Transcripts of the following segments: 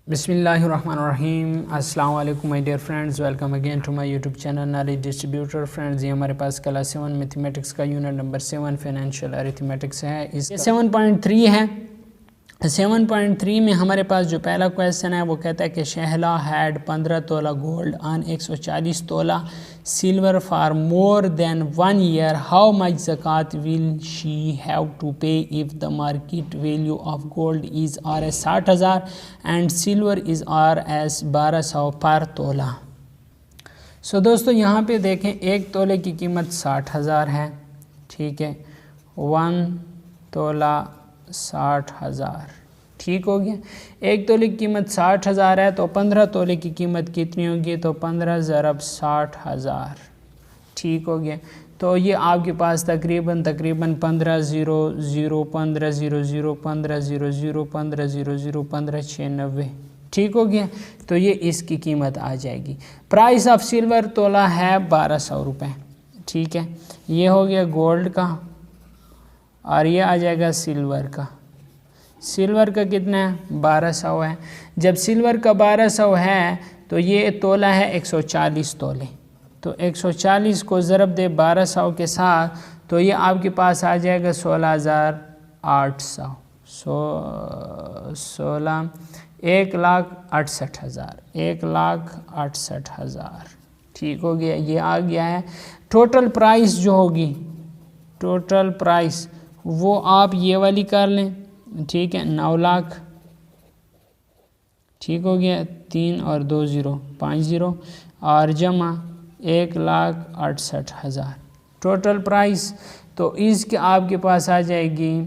बिस्मिल्लाहिर्रहमानिर्रहीम। अस्सलाम वालेकुम my dear friends, welcome again to my YouTube channel knowledge distributor. Friends, ये हमारे पास क्लास 7 मैथमेटिक्स का यूनिट नंबर 7 फाइनेंशियल अरिथमेटिक्स है। इस 7.3 है। 7.3 में हमारे पास जो पहला क्वेश्चन है वो कहता है कि शहला हैड 15 तोला gold on 140 tola silver for more than 1 year, how much ज़कात will she have to pay if the market value of gold is R S 60,000 and silver is R S 1200 per तोला। सो दोस्तों यहाँ पे देखें, एक तोले की कीमत 60,000 है, ठीक है। 1 तोला 60,000, ठीक हो गया। एक तोले की कीमत 60,000 है तो 15 तोले की कीमत कितनी होगी? तो 15 ज़रब 60,000, ठीक हो गया। तो ये आपके पास तकरीबन 1500 1500 1500 1500 1596, ठीक हो गया। तो ये इसकी कीमत आ जाएगी। प्राइस ऑफ सिल्वर तोला है 1200 रुपये, ठीक है। ये हो गया गोल्ड का और ये आ जाएगा सिल्वर का। सिल्वर का कितना है? 1200 है। जब सिल्वर का 1200 है तो ये तोला है 140 तोले, तो 140 को ज़रब दे 1200 के साथ, तो ये आपके पास आ जाएगा 16,800। 1,68,000 1,68,000, ठीक हो गया। ये आ गया है। टोटल प्राइस जो होगी, टोटल प्राइस वो आप ये वाली कर लें, ठीक है। 9 लाख, ठीक हो गया। 3 और 2 0 5 0 और जमा 1,68,000 टोटल प्राइस। तो इसके आपके पास आ जाएगी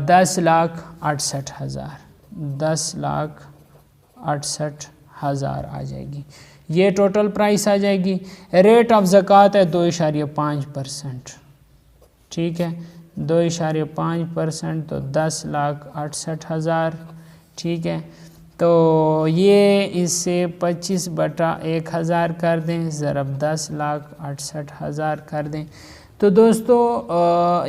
10,68,000 10,68,000 आ जाएगी। ये टोटल प्राइस आ जाएगी। रेट ऑफ ज़कात है 2.5%, ठीक है। 2.5%, तो 10,68,000, ठीक है। तो ये इससे 25/1000 कर दें, ज़रब 10,68,000 कर दें। तो दोस्तों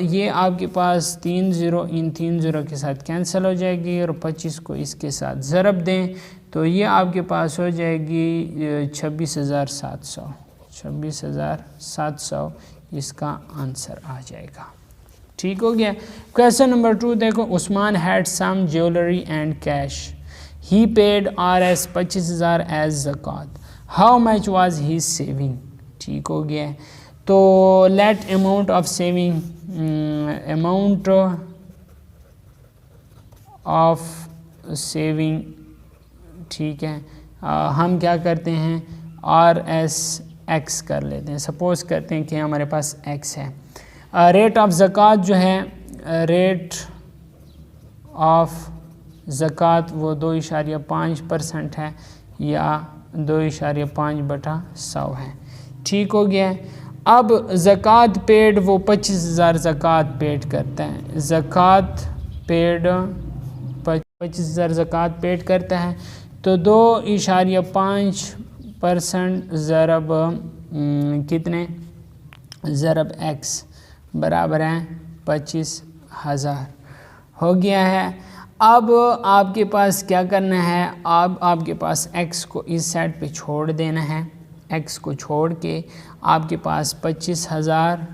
ये आपके पास 3 0 इन 3 0 के साथ कैंसिल हो जाएगी और 25 को इसके साथ ज़रब दें तो ये आपके पास हो जाएगी 26,700 26,700 इसका आंसर आ जाएगा, ठीक हो गया। क्वेश्चन नंबर 2 देखो, Usman had some jewellery and cash, he paid RS 25,000 as zakat, how much was he saving, ठीक हो गया। तो let amount of saving, amount of saving, ठीक है। हम क्या करते हैं, RS X कर लेते हैं। सपोज़ करते हैं कि हमारे पास X है। रेट ऑफ ज़कात जो है, रेट ऑफ ज़कात वो 2.5% है या 2.5/100 है, ठीक हो गया। अब ज़कात पेड वो 25,000 ज़कात पेड करता है। ज़कात पेड 25,000 ज़कात पेड करता है, तो 2.5% ज़रब कितने, ज़रब X बराबर है 25,000 हो गया है। अब आपके पास क्या करना है, अब आपके पास X को इस साइड पे छोड़ देना है। X को छोड़ के आपके पास 25,000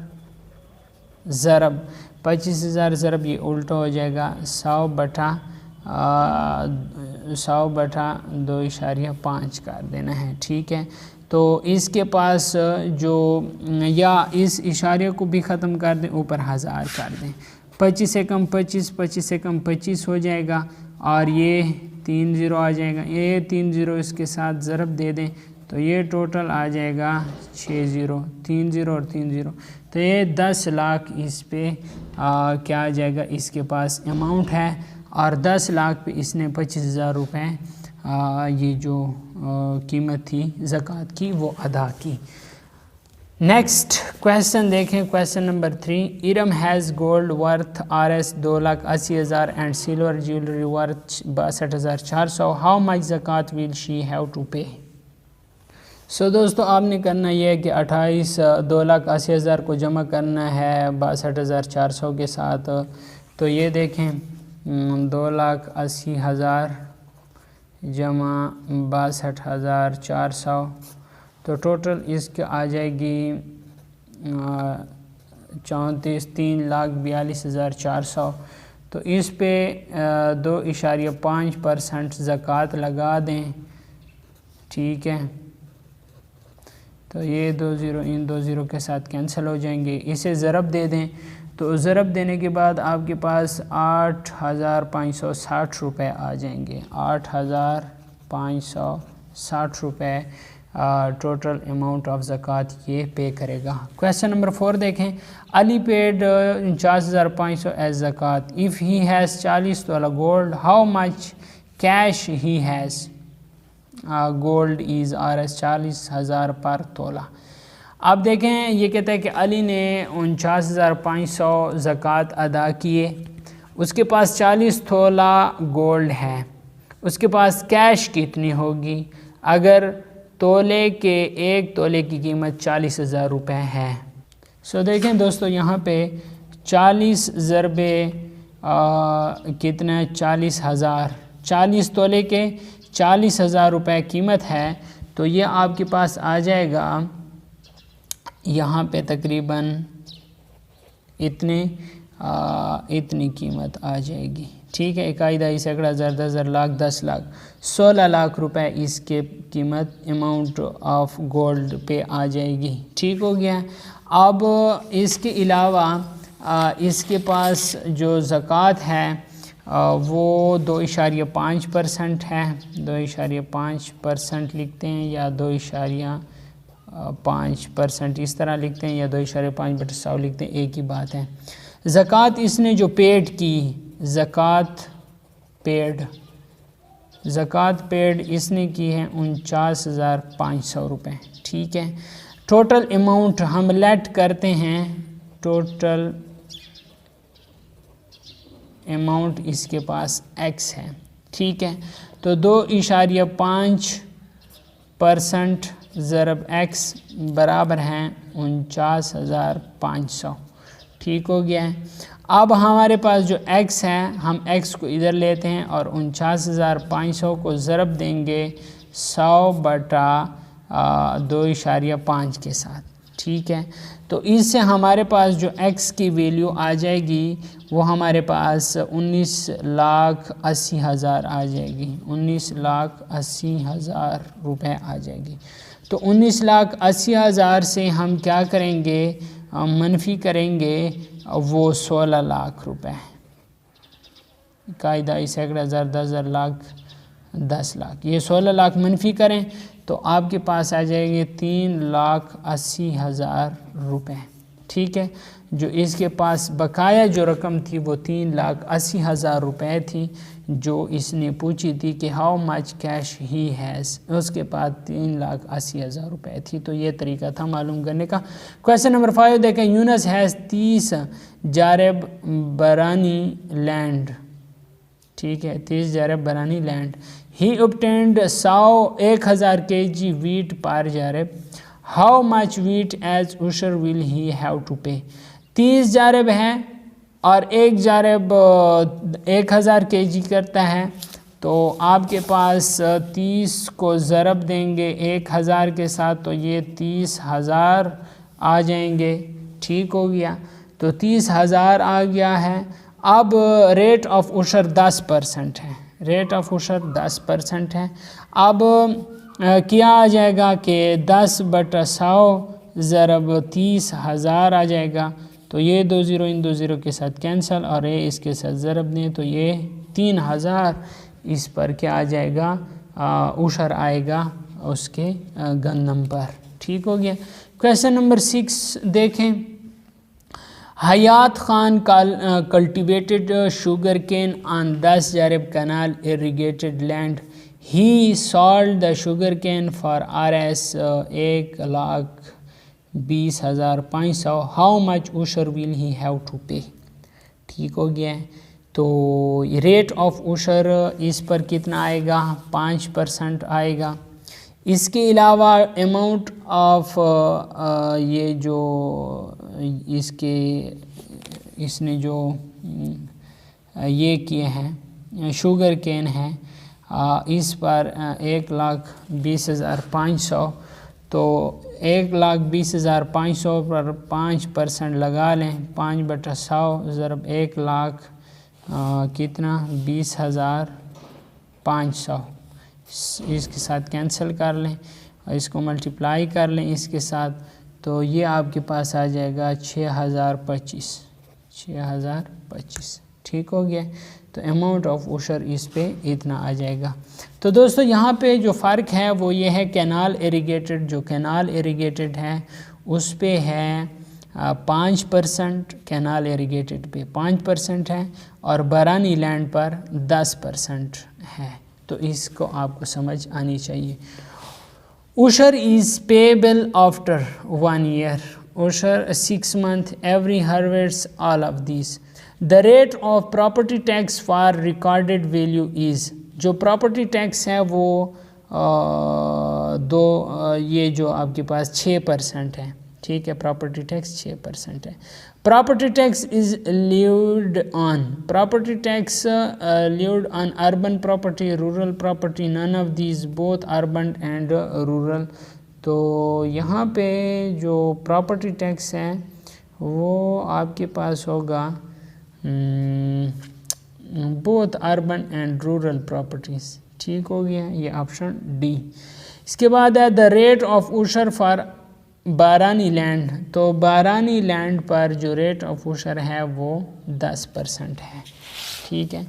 ज़रब 25,000 ज़रब ये उल्टा हो जाएगा 100/2.5 कर देना है, ठीक है। तो इसके पास जो, या इस इशारे को भी ख़त्म कर दें, ऊपर 1000 कर दें। 25 से कम 25, 25 से कम 25 हो जाएगा और ये 3 0 आ जाएगा। ये 3 0 इसके साथ ज़रब दे दें तो ये टोटल आ जाएगा 6 0 3 0 और 3 0। तो ये 10 लाख इस पे क्या आ जाएगा, इसके पास अमाउंट है और 10 लाख पे इसने 25,000 रुपये ये जो कीमत थी ज़कात की वो अदा की। नेक्स्ट क्वेश्चन देखें, question number 3, Iram has gold worth RS 2,80,000 and silver jewellery worth 62,400, how much ज़कात will she have to pay. So दोस्तों आपने करना ये है कि 2,80,000 को जमा करना है 62,400 के साथ। तो ये देखें 2,80,000 जमा 62,400, तो टोटल इसके आ जाएगी 3,42,400। तो इस पे 2.5% ज़कात लगा दें, ठीक है। तो ये 2 ज़ीरो इन 2 ज़ीरो के साथ कैंसिल हो जाएंगे। इसे ज़रब दे दें, तो ज़रब देने के बाद आपके पास 8,560 रुपये आ जाएंगे। 8,560 रुपये टोटल अमाउंट ऑफ ज़कात ये पे करेगा। क्वेश्चन नंबर 4 देखें। Ali paid 49,500 as zakat. If he has 40 tola gold, how much cash he has? Gold is RS 40,000 पर तोला। अब देखें, ये कहता है कि अली ने 49,500 ज़कात अदा किए, उसके पास 40 तोला गोल्ड है, उसके पास कैश कितनी होगी? अगर तोले के 1 तोले की कीमत 40,000 रुपये है। सो देखें दोस्तों, यहाँ पे 40 ज़रबे कितना 40,000, 40 तोले के 40,000 रुपये कीमत है, तो ये आपके पास आ जाएगा यहाँ पे तकरीबन इतनी कीमत आ जाएगी, ठीक है। इकाई, दहाई, सैकड़ा, हज़ार, 10,000, लाख, 10 लाख, 16 लाख रुपए इसके कीमत अमाउंट ऑफ गोल्ड पे आ जाएगी, ठीक हो गया। अब इसके अलावा इसके पास जो ज़कात है वो 2.5% है। 2.5% लिखते हैं या 2.5% इस तरह लिखते हैं या 2.5/100 लिखते हैं, एक ही बात है। ज़कात इसने जो पेड की, ज़कात पेड इसने की है 49,500 रुपये, ठीक है। टोटल अमाउंट हम लेट करते हैं, टोटल अमाउंट इसके पास x है, ठीक है। तो 2.5% ज़रब x बराबर हैं 49,500, ठीक हो गया है। अब हमारे पास जो x है, हम x को इधर लेते हैं और 49,500 को ज़रब देंगे 100/2.5 के साथ, ठीक है। तो इससे हमारे पास जो x की वैल्यू आ जाएगी वो हमारे पास 19,80,000 आ जाएगी, 19,80,000 रुपये आ जाएगी। तो 19,80,000 से हम क्या करेंगे, मनफी करेंगे वो 16 लाख रुपए। कायदा सैकड़ा, हज़ार, 10,000, लाख, 10 लाख, ये 16 लाख मनफी करें तो आपके पास आ जाएंगे 3,80,000 रुपये, ठीक है। जो इसके पास बकाया जो रकम थी वो 3,80,000 रुपये थी, जो इसने पूछी थी कि how much cash he has, उसके पास 3,80,000 रुपये थी। तो ये तरीका था मालूम करने का। क्वेश्चन नंबर 5 देखें। यूनस हैज़ 30 जारब बरानी लैंड, ठीक है, 30 jarib barani land. He obtained 1,000 kg wheat per jarib. How much wheat as usher will he have to pay? 30 jarib है और 1 जारब 1,000 kg करता है, तो आपके पास 30 को ज़रब देंगे 1,000 के साथ, तो ये 30,000 आ जाएंगे, ठीक हो गया। तो 30,000 आ गया है। अब रेट ऑफ उशर 10% है, रेट ऑफ उशर 10% है। अब क्या आ जाएगा कि 10/100 ज़रब 30,000 आ जाएगा। तो ये 2 ज़ीरो इन 2 ज़ीरो के साथ कैंसिल और ये इसके साथ ज़रब दें, तो ये 3,000 इस पर क्या आ जाएगा, उशर आएगा उसके गंदम पर, ठीक हो गया। क्वेश्चन नंबर 6 देखें। Hayat Khan cultivated sugar cane on 10 jarib canal irrigated land. He sold the sugar cane for RS 1,20,500। How much ushr will he have to pay, ठीक हो गया है। तो रेट ऑफ उशर इस पर कितना आएगा, 5% आएगा। इसके अलावा अमाउंट ऑफ ये जो इसने जो ये किए हैं शुगर केन है, اس پر 1,20,500 تو 1,20,500 پر 5% لگا لیں. 5/100 ضرب 1,00,000 کتنا 20,500. اس کے ساتھ کینسل کر لیں اور اس کو ملٹیپلائی کر لیں اس کے ساتھ, تو یہ آپ کے پاس آ جائے گا 6,025. ٹھیک ہو گیا. تو اماؤنٹ آف عشر اس پہ اتنا آ جائے گا. تو دوستو یہاں پہ جو فرق ہے وہ یہ ہے, کینال ایریگیٹڈ, جو کینال ایریگیٹڈ ہے اس پہ ہے 5%, کینال ایریگیٹڈ پہ 5% ہے, اور بارانی لینڈ پر 10% ہے. تو اس کو آپ کو سمجھ آنی چاہیے. عشر is payable after 1 year, عشر 6 months, every harvest, all of these. The rate of property tax for recorded value is, جو پراپرٹی ٹیکس ہے وہ یہ جو آپ کے پاس 6% ہے. ٹھیک ہے, پراپرٹی ٹیکس 6% ہے. Property tax is levied on, property tax levied on urban property, rural property, none of these, both urban and rural. تو یہاں پہ جو پراپرٹی ٹیکس ہے وہ آپ کے پاس ہوگا both urban and rural properties. ٹھیک ہو گیا, یہ آپشن ڈی. اس کے بعد ہے دا rate of ushr for بارانی land, تو بارانی لینڈ پر جو ریٹ آف عشر ہے وہ 10% ہے. ٹھیک ہے.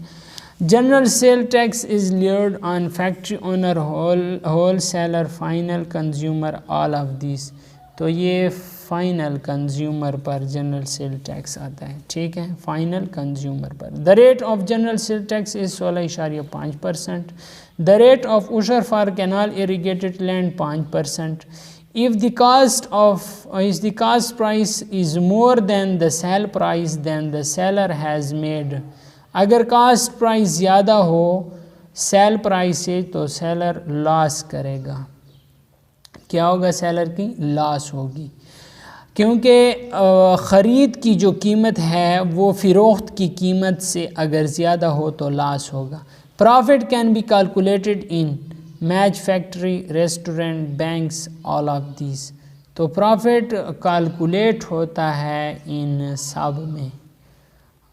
General sale tax is levied on factory owner, whole seller, final consumer, all of these. تو یہ فائنل کنزیومر پر جنرل سیل ٹیکس آتا ہے. ٹھیک ہے, فائنل کنزیومر پر. The rate of general sale tax is 16.5%. The rate of ushr for canal irrigated land 5%. If the cost price is more than the sale price, then the seller has made. اگر cost price زیادہ ہو sale price سے تو seller لاس کرے گا. کیا ہوگا؟ Seller کی لاس ہوگی, کیونکہ خرید کی جو قیمت ہے وہ فروخت کی قیمت سے اگر زیادہ ہو تو لاس ہوگا. Profit can be calculated in match factory, restaurant, banks, all of these. تو پروفٹ کیلکولیٹ ہوتا ہے ان سب میں.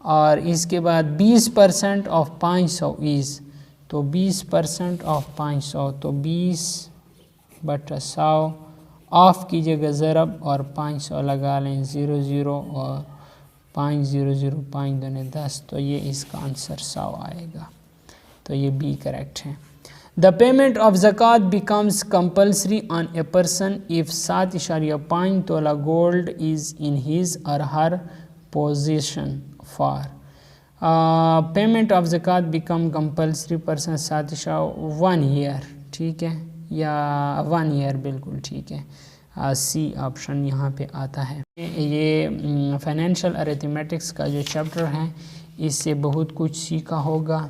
اور اس کے بعد 20% آف 500 از, تو 20% آف 500 تو 20/100 آف کی جگہ ضرب اور 500 لگا لیں, 00 اور 500 5 دونے 10, تو یہ اس کا آنسر 100 آئے گا. تو یہ بی کریکٹ ہے. The payment of zakat becomes compulsory on a person if 7.5 Tola gold is in his or her possession for. Payment of zakat become compulsory person 1 year. ٹھیک ہے, یا 1 year بالکل ٹھیک ہے. سی آپشن یہاں پہ آتا ہے. یہ فائنینشیل ارتھمیٹکس کا جو چیپٹر ہے اس سے بہت کچھ سیکھا ہوگا.